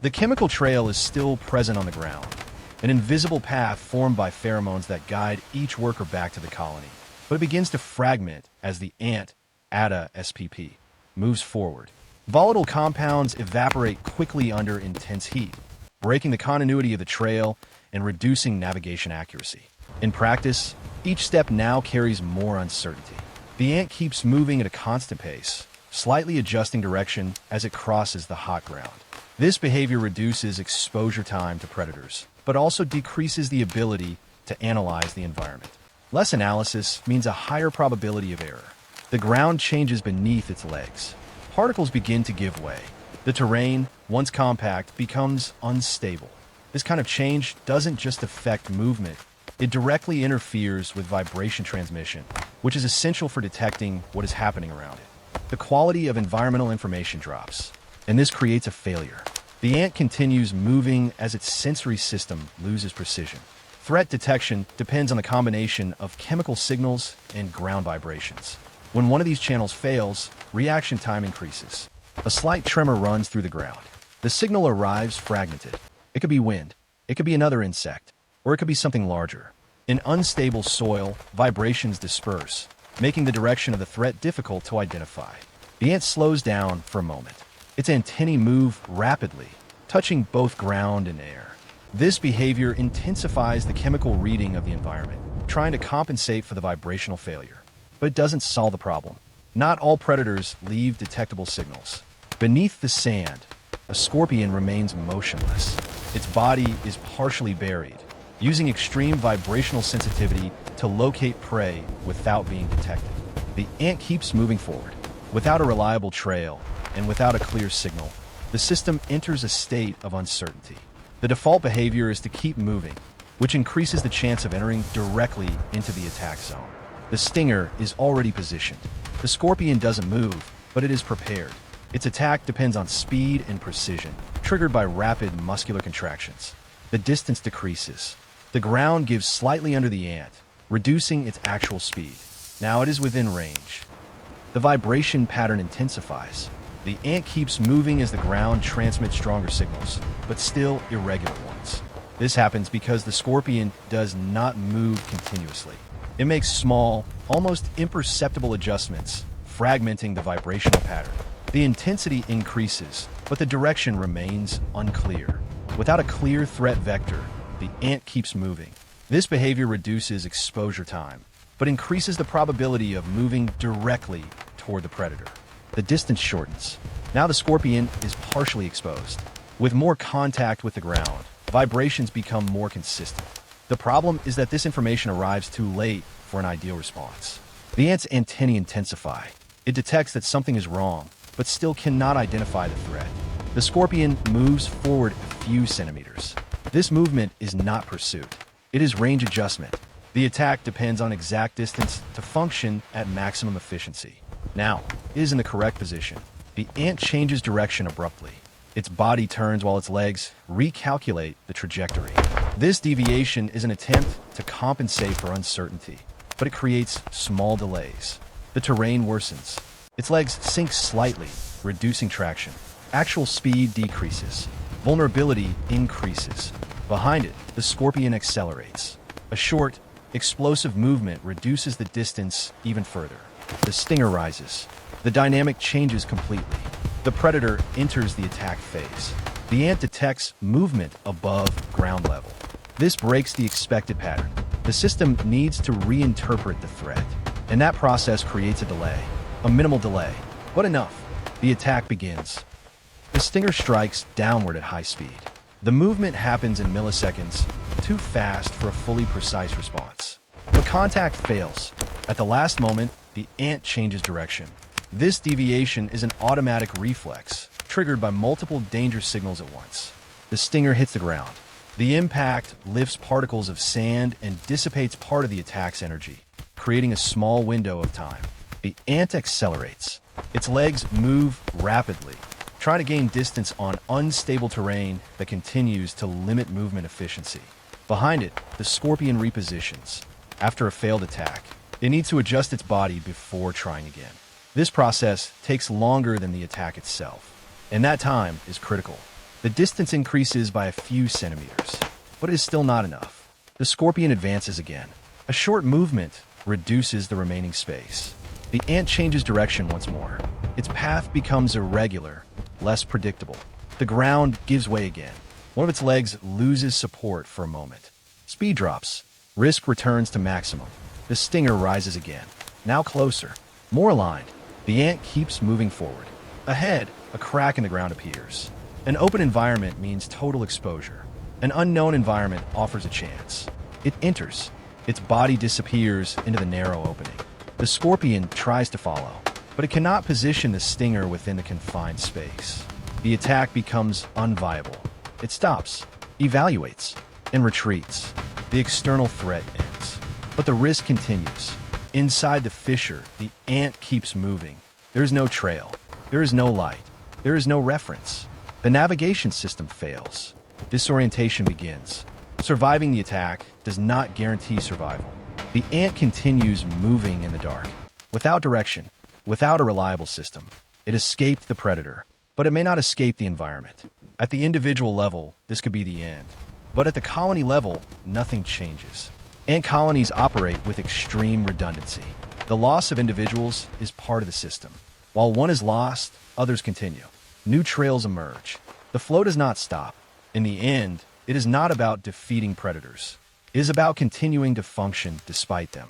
The chemical trail is still present on the ground, an invisible path formed by pheromones that guide each worker back to the colony. But it begins to fragment as the ant, ADA SPP, moves forward. Volatile compounds evaporate quickly under intense heat, breaking the continuity of the trail and reducing navigation accuracy. In practice, each step now carries more uncertainty. The ant keeps moving at a constant pace, slightly adjusting direction as it crosses the hot ground. This behavior reduces exposure time to predators, but also decreases the ability to analyze the environment. Less analysis means a higher probability of error. The ground changes beneath its legs. Particles begin to give way. The terrain, once compact, becomes unstable. This kind of change doesn't just affect movement, it directly interferes with vibration transmission, which is essential for detecting what is happening around it. The quality of environmental information drops, and this creates a failure. The ant continues moving as its sensory system loses precision. Threat detection depends on the combination of chemical signals and ground vibrations. When one of these channels fails, reaction time increases. A slight tremor runs through the ground. The signal arrives fragmented. It could be wind, it could be another insect, or it could be something larger. In unstable soil, vibrations disperse, making the direction of the threat difficult to identify. The ant slows down for a moment. Its antennae move rapidly, touching both ground and air. This behavior intensifies the chemical reading of the environment, trying to compensate for the vibrational failure. But it doesn't solve the problem. Not all predators leave detectable signals. Beneath the sand, a scorpion remains motionless. Its body is partially buried, using extreme vibrational sensitivity to locate prey without being detected. The ant keeps moving forward. Without a reliable trail and without a clear signal, the system enters a state of uncertainty. The default behavior is to keep moving, which increases the chance of entering directly into the attack zone. The stinger is already positioned. The scorpion doesn't move, but it is prepared. Its attack depends on speed and precision, triggered by rapid muscular contractions. The distance decreases. The ground gives slightly under the ant, reducing its actual speed. Now it is within range. The vibration pattern intensifies. The ant keeps moving as the ground transmits stronger signals, but still irregular ones. This happens because the scorpion does not move continuously. It makes small, almost imperceptible adjustments, fragmenting the vibrational pattern. The intensity increases, but the direction remains unclear. Without a clear threat vector, the ant keeps moving. This behavior reduces exposure time, but increases the probability of moving directly toward the predator. The distance shortens. Now the scorpion is partially exposed. With more contact with the ground, vibrations become more consistent. The problem is that this information arrives too late for an ideal response. The ant's antennae intensify. It detects that something is wrong, but still cannot identify the threat. The scorpion moves forward a few centimeters. This movement is not pursuit. It is range adjustment. The attack depends on exact distance to function at maximum efficiency. Now, it is in the correct position. The ant changes direction abruptly. Its body turns while its legs recalculate the trajectory. This deviation is an attempt to compensate for uncertainty, but it creates small delays. The terrain worsens. Its legs sink slightly, reducing traction. Actual speed decreases. Vulnerability increases. Behind it, the scorpion accelerates. A short, explosive movement reduces the distance even further. The stinger rises. The dynamic changes completely. The predator enters the attack phase. The ant detects movement above ground level. This breaks the expected pattern. The system needs to reinterpret the threat, and that process creates a delay. A minimal delay, but enough. The attack begins. The stinger strikes downward at high speed. The movement happens in milliseconds, too fast for a fully precise response. But contact fails. At the last moment, the ant changes direction. This deviation is an automatic reflex, triggered by multiple danger signals at once. The stinger hits the ground. The impact lifts particles of sand and dissipates part of the attack's energy, creating a small window of time. The ant accelerates. Its legs move rapidly, trying to gain distance on unstable terrain that continues to limit movement efficiency. Behind it, the scorpion repositions. After a failed attack, it needs to adjust its body before trying again. This process takes longer than the attack itself, and that time is critical. The distance increases by a few centimeters, but it is still not enough. The scorpion advances again. A short movement reduces the remaining space. The ant changes direction once more. Its path becomes irregular, less predictable. The ground gives way again. One of its legs loses support for a moment. Speed drops. Risk returns to maximum. The stinger rises again. Now closer. More aligned. The ant keeps moving forward. Ahead, a crack in the ground appears. An open environment means total exposure. An unknown environment offers a chance. It enters. Its body disappears into the narrow opening. The scorpion tries to follow, but it cannot position the stinger within the confined space. The attack becomes unviable. It stops, evaluates, and retreats. The external threat ends. But the risk continues. Inside the fissure, the ant keeps moving. There is no trail. There is no light. There is no reference. The navigation system fails. Disorientation begins. Surviving the attack does not guarantee survival. The ant continues moving in the dark. Without direction, without a reliable system, it escaped the predator, but it may not escape the environment. At the individual level, this could be the end. But at the colony level, nothing changes. Ant colonies operate with extreme redundancy. The loss of individuals is part of the system. While one is lost, others continue. New trails emerge. The flow does not stop. In the end, it is not about defeating predators. It is about continuing to function despite them.